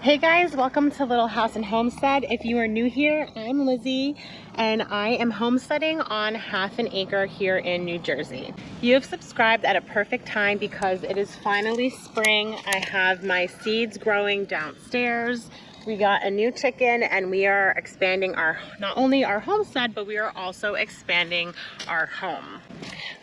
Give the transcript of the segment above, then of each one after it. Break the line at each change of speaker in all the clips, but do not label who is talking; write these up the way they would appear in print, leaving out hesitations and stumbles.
Hey guys, welcome to Little House and Homestead. If you are new here, I'm Lizzie and I am homesteading on half an acre here in New Jersey. You have subscribed at a perfect time because it is finally spring. I have my seeds growing downstairs. We got a new chicken and we are expanding not only our homestead, but we are also expanding our home.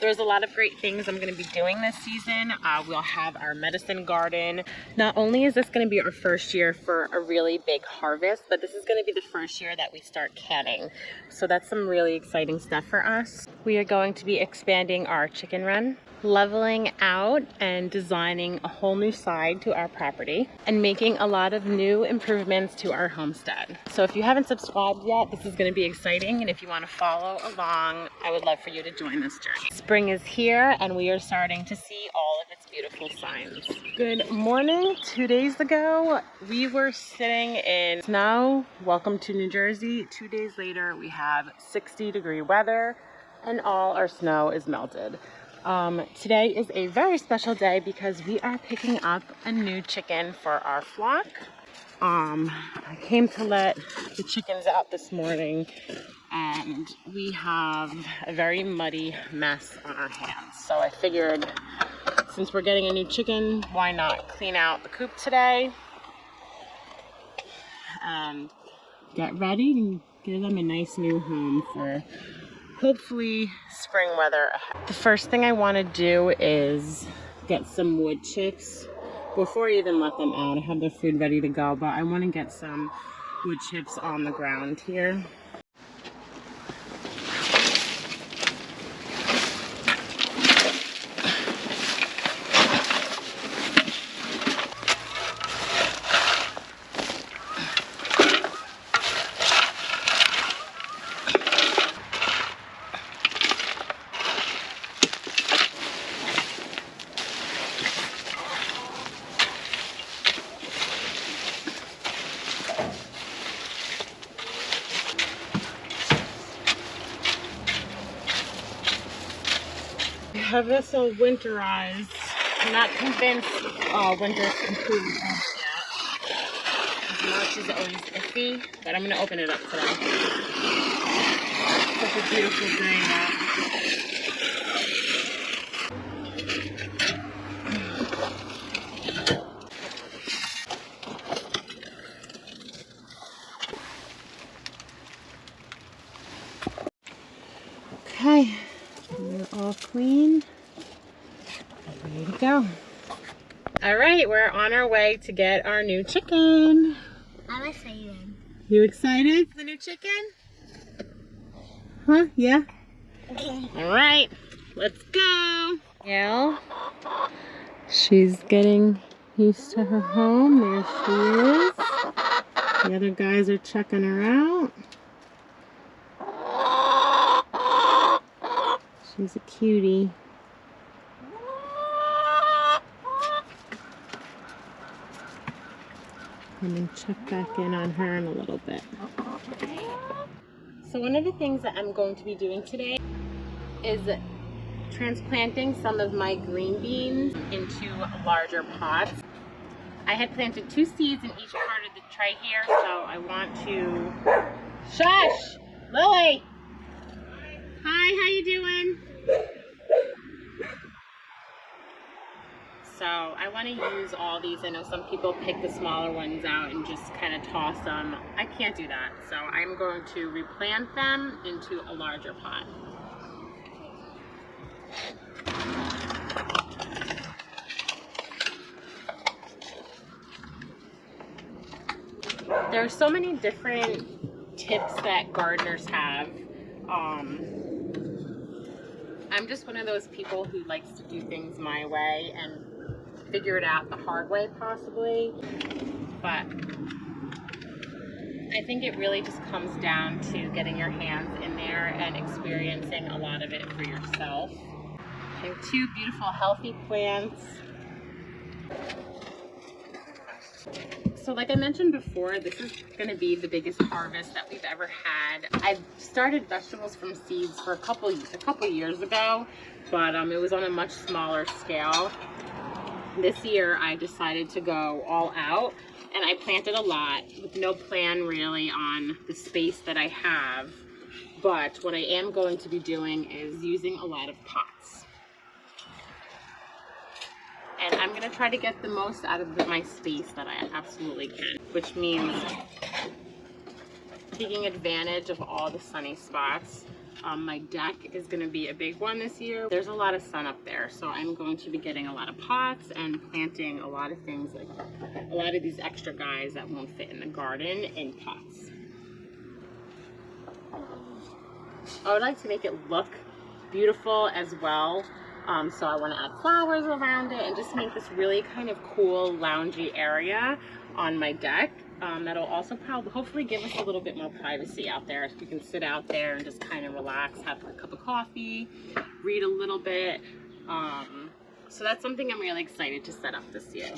There's a lot of great things I'm going to be doing this season. We'll have our medicine garden. Not only is this going to be our first year for a really big harvest, but this is going to be the first year that we start canning. So that's some really exciting stuff for us. We are going to be expanding our chicken run, leveling out and designing a whole new side to our property, and making a lot of new improvements to our homestead. So if you haven't subscribed yet, this is going to be exciting, and if you want to follow along, I would love for you to join this journey. Spring is here and we are starting to see all of its beautiful signs. Good morning. 2 days ago we were sitting in snow. Welcome to New Jersey. 2 days later we have 60-degree weather and all our snow is melted. Today is a very special day because we are picking up a new chicken for our flock. I came to let the chickens out this morning and we have a very muddy mess on our hands. So I figured since we're getting a new chicken, why not clean out the coop today and get ready and give them a nice new home for hopefully spring weather ahead. The first thing I want to do is get some wood chips before I even let them out. I have their food ready to go, but I want to get some wood chips on the ground here. I have this all winterized. I'm not convinced winter's completely off yet. March is always iffy, but I'm going to open it up today. Such a beautiful day out. Okay. We're all clean, ready to go. All right, we're on our way to get our new chicken.
I'm excited.
You excited for the new chicken? Huh? Yeah?
Okay.
All right, let's go. Yeah. She's getting used to her home. There she is. The other guys are checking her out. She's a cutie. I'm going to check back in on her in a little bit. So one of the things that I'm going to be doing today is transplanting some of my green beans into larger pots. I had planted 2 seeds in each part of the tray here, so I want to... Shush! Lily! Hi, how you doing? So I want to use all these. I know some people pick the smaller ones out and just kind of toss them. I can't do that. So I'm going to replant them into a larger pot. There are so many different tips that gardeners have. I'm just one of those people who likes to do things my way and figure it out the hard way possibly, but I think it really just comes down to getting your hands in there and experiencing a lot of it for yourself. I have 2 beautiful healthy plants. So like I mentioned before, this is going to be the biggest harvest that we've ever had. I've started vegetables from seeds for a couple years ago, but it was on a much smaller scale. This year I decided to go all out. And I planted a lot with no plan really on the space that I have. But what I am going to be doing is using a lot of pots. And I'm going to try to get the most out of my space that I absolutely can, which means taking advantage of all the sunny spots. My deck is going to be a big one this year. There's a lot of sun up there, so I'm going to be getting a lot of pots and planting a lot of things, like a lot of these extra guys that won't fit in the garden in pots. I would like to make it look beautiful as well. So I want to add flowers around it and just make this really kind of cool loungy area on my deck. That'll also probably hopefully give us a little bit more privacy out there. So we can sit out there and just kind of relax, have a cup of coffee, read a little bit. So that's something I'm really excited to set up this year.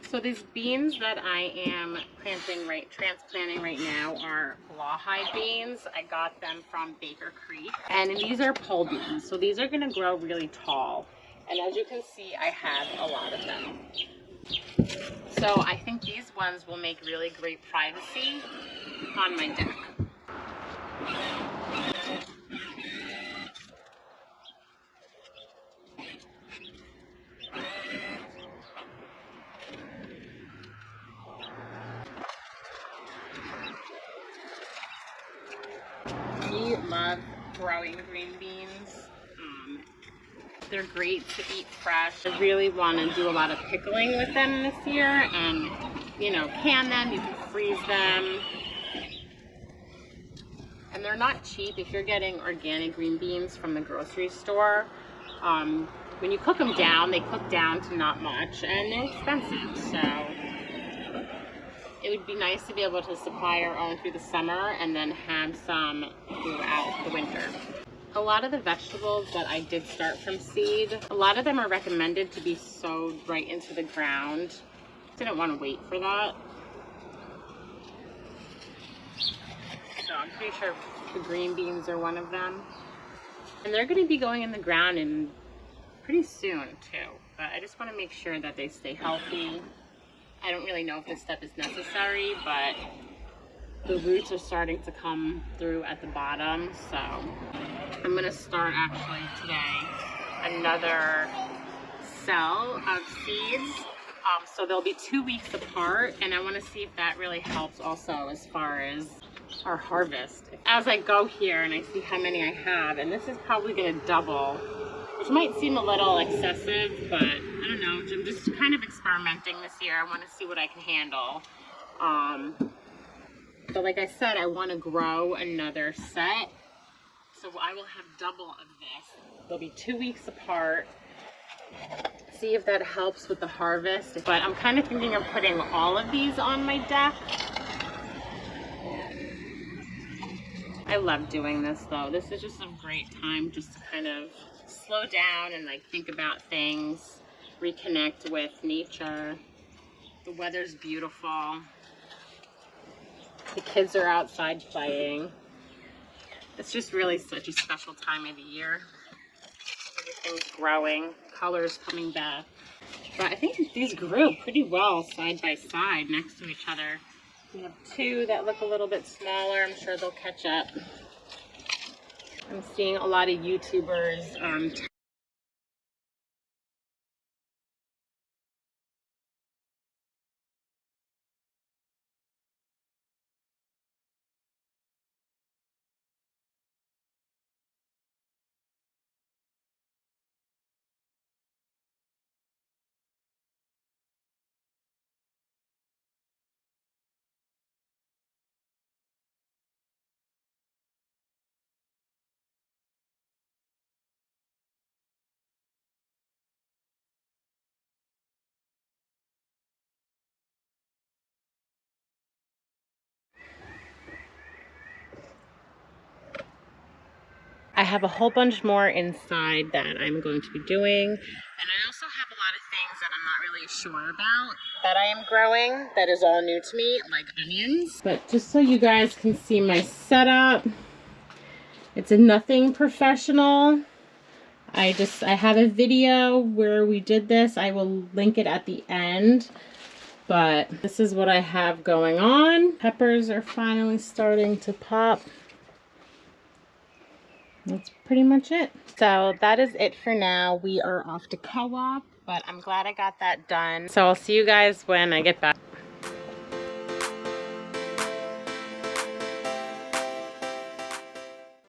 So these beans that I am transplanting right now are rawhide beans. I got them from Baker Creek. And these are pole beans. So these are going to grow really tall. And as you can see, I have a lot of them. So I think these ones will make really great privacy on my deck. We love growing green beans. They're great to eat fresh. I really want to do a lot of pickling with them this year and, you know, can them, you can freeze them. And they're not cheap. If you're getting organic green beans from the grocery store, when you cook them down, they cook down to not much and they're expensive. So it would be nice to be able to supply our own through the summer and then have some throughout the winter. A lot of the vegetables that I did start from seed, a lot of them are recommended to be sowed right into the ground. Didn't want to wait for that. So I'm pretty sure the green beans are one of them. And they're going to be going in the ground in pretty soon too. But I just want to make sure that they stay healthy. I don't really know if this step is necessary, but the roots are starting to come through at the bottom, so I'm going to start actually today another cell of seeds. So they'll be 2 weeks apart, and I want to see if that really helps also as far as our harvest. As I go here and I see how many I have, and this is probably going to double, which might seem a little excessive, but I don't know. I'm just kind of experimenting this year. I want to see what I can handle. But like I said, I want to grow another set. So I will have double of this. They'll be 2 weeks apart. See if that helps with the harvest. But I'm kind of thinking of putting all of these on my deck. I love doing this though. This is just a great time just to kind of slow down and like think about things, reconnect with nature. The weather's beautiful. The kids are outside playing. It's just really such a special time of the year. Everything's growing, colors coming back. But I think these grew pretty well side by side next to each other. We have two that look a little bit smaller. I'm sure they'll catch up. I'm seeing a lot of YouTubers I have a whole bunch more inside that I'm going to be doing. And I also have a lot of things that I'm not really sure about that I am growing that is all new to me, like onions. But just so you guys can see my setup, it's nothing professional. I have a video where we did this. I will link it at the end. But this is what I have going on. Peppers are finally starting to pop. That's pretty much it. So that is it for now. We are off to co-op, but I'm glad I got that done. So I'll see you guys when I get back.